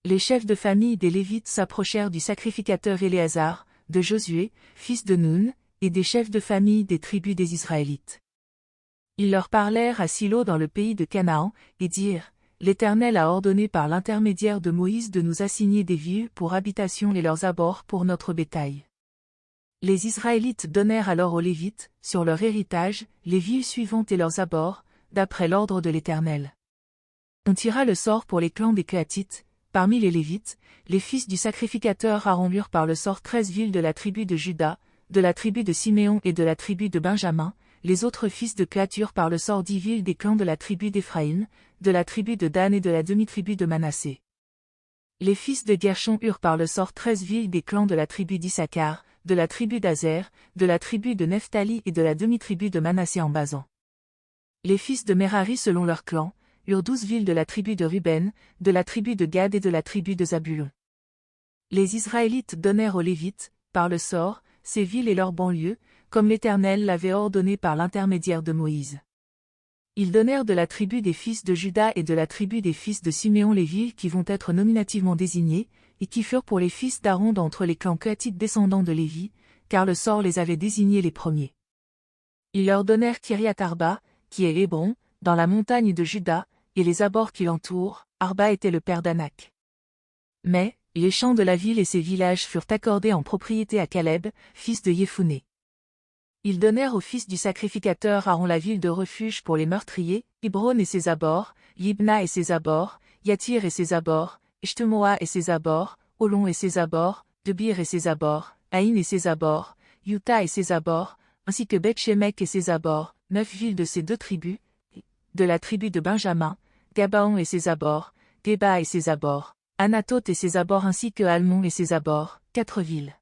Les chefs de famille des Lévites s'approchèrent du sacrificateur Éléazar, de Josué, fils de Nun, et des chefs de famille des tribus des Israélites. Ils leur parlèrent à Silo dans le pays de Canaan, et dirent, « L'Éternel a ordonné par l'intermédiaire de Moïse de nous assigner des villes pour habitation et leurs abords pour notre bétail. » Les Israélites donnèrent alors aux Lévites, sur leur héritage, les villes suivantes et leurs abords, d'après l'ordre de l'Éternel. On tira le sort pour les clans des Kehathites. Parmi les Lévites, les fils du sacrificateur Aaron eurent par le sort 13 villes de la tribu de Juda, de la tribu de Siméon et de la tribu de Benjamin. Les autres fils de Kehath eurent par le sort 10 villes des clans de la tribu d'Éphraïm, de la tribu de Dan et de la demi-tribu de Manassé. Les fils de Guershon eurent par le sort 13 villes des clans de la tribu d'Issachar, de la tribu d'Azer, de la tribu de Nephtali et de la demi-tribu de Manassé en Basan. Les fils de Merari selon leur clan, eurent 12 villes de la tribu de Ruben, de la tribu de Gad et de la tribu de Zabulon. Les Israélites donnèrent aux Lévites, par le sort, ces villes et leurs banlieues, comme l'Éternel l'avait ordonné par l'intermédiaire de Moïse. Ils donnèrent de la tribu des fils de Juda et de la tribu des fils de Siméon les villes qui vont être nominativement désignées, et qui furent pour les fils d'Aaron d'entre les clans Kehathites descendants de Lévi, car le sort les avait désignés les premiers. Ils leur donnèrent Kiriath Arba, qui est Hébron, dans la montagne de Juda, et les abords qui l'entourent. Arba était le père d'Anak. Mais, les champs de la ville et ses villages furent accordés en propriété à Caleb, fils de Yéphuné. Ils donnèrent aux fils du sacrificateur Aaron la ville de refuge pour les meurtriers, Hébron et ses abords, Libna et ses abords, Yatir et ses abords, Eshtemoa et ses abords, Olon et ses abords, Debir et ses abords, Aïn et ses abords, Yuta et ses abords, ainsi que Beth-Shemek et ses abords, 9 villes de ces 2 tribus, de la tribu de Benjamin, Gabaon et ses abords, Geba et ses abords, Anathoth et ses abords ainsi que Almon et ses abords, 4 villes.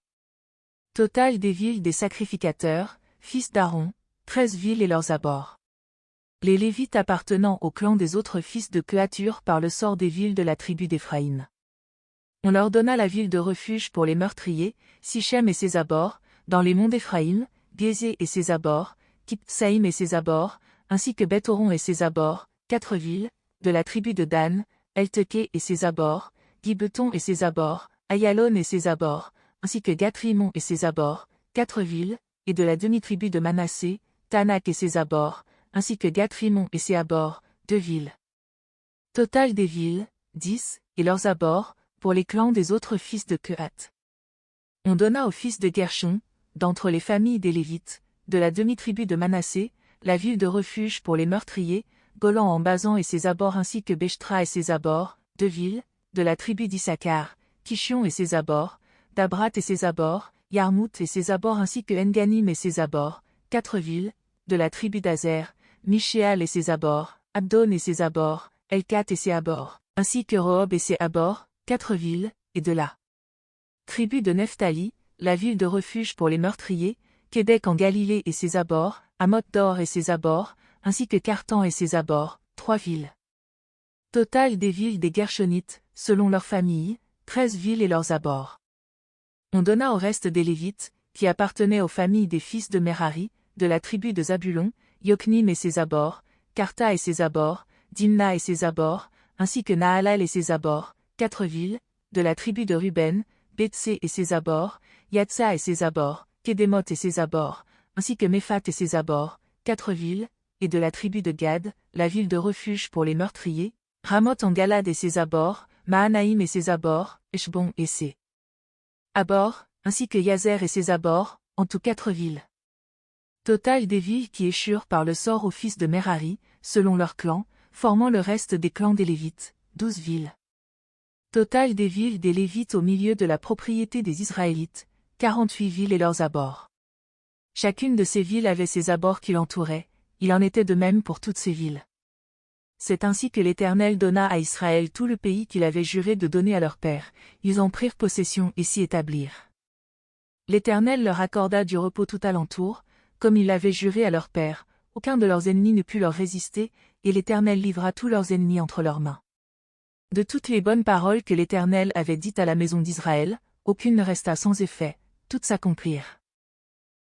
Total des villes des sacrificateurs, fils d'Aaron, 13 villes et leurs abords. Les Lévites appartenant au clan des autres fils de Kehath eurent par le sort des villes de la tribu d'Éphraïm. On leur donna la ville de refuge pour les meurtriers, Sichem et ses abords, dans les monts d'Éphraïm, Gézé et ses abords, Kipsaïm et ses abords, ainsi que Beth-Horon et ses abords, 4 villes, de la tribu de Dan, Elteké et ses abords, Gibeton et ses abords, Ayalon et ses abords, ainsi que Gath-Rimon et ses abords, 4 villes, et de la demi-tribu de Manassé, Tanak et ses abords, ainsi que Gath-Rimon et ses abords, 2 villes. Total des villes, 10, et leurs abords, pour les clans des autres fils de Kehath. On donna aux fils de Guershon, d'entre les familles des Lévites, de la demi-tribu de Manassé, la ville de refuge pour les meurtriers, Golan en Basan et ses abords ainsi que Beshtra et ses abords, 2 villes, de la tribu d'Issachar, Kishion et ses abords, Dabrat et ses abords, Yarmout et ses abords ainsi que Enganim et ses abords, 4 villes, de la tribu d'Azer, Mishéal et ses abords, Abdon et ses abords, Elkat et ses abords, ainsi que Rehob et ses abords, 4 villes, et de la tribu de Nephtali, la ville de refuge pour les meurtriers, Québec en Galilée et ses abords, Amoth-Dor et ses abords, ainsi que Cartan et ses abords, 3 villes. Total des villes des Gershonites, selon leurs familles, 13 villes et leurs abords. On donna au reste des Lévites, qui appartenaient aux familles des fils de Merari, de la tribu de Zabulon, Yoknim et ses abords, Karta et ses abords, Dimna et ses abords, ainsi que Nahalal et ses abords, 4 villes, de la tribu de Ruben, Betsé et ses abords, Yatsa et ses abords, Kédémoth et ses abords, ainsi que Méphat et ses abords, 4 villes, et de la tribu de Gad, la ville de refuge pour les meurtriers, Ramoth en Galad et ses abords, Mahanaïm et ses abords, Eshbon et ses abords, ainsi que Yazer et ses abords, en tout 4 villes. Total des villes qui échurent par le sort aux fils de Merari, selon leurs clans, formant le reste des clans des Lévites, 12 villes. Total des villes des Lévites au milieu de la propriété des Israélites, 48 villes et leurs abords. Chacune de ces villes avait ses abords qui l'entouraient, il en était de même pour toutes ces villes. C'est ainsi que l'Éternel donna à Israël tout le pays qu'il avait juré de donner à leur père, ils en prirent possession et s'y établirent. L'Éternel leur accorda du repos tout alentour, comme il l'avait juré à leur père, aucun de leurs ennemis ne put leur résister, et l'Éternel livra tous leurs ennemis entre leurs mains. De toutes les bonnes paroles que l'Éternel avait dites à la maison d'Israël, aucune ne resta sans effet, toutes s'accomplirent.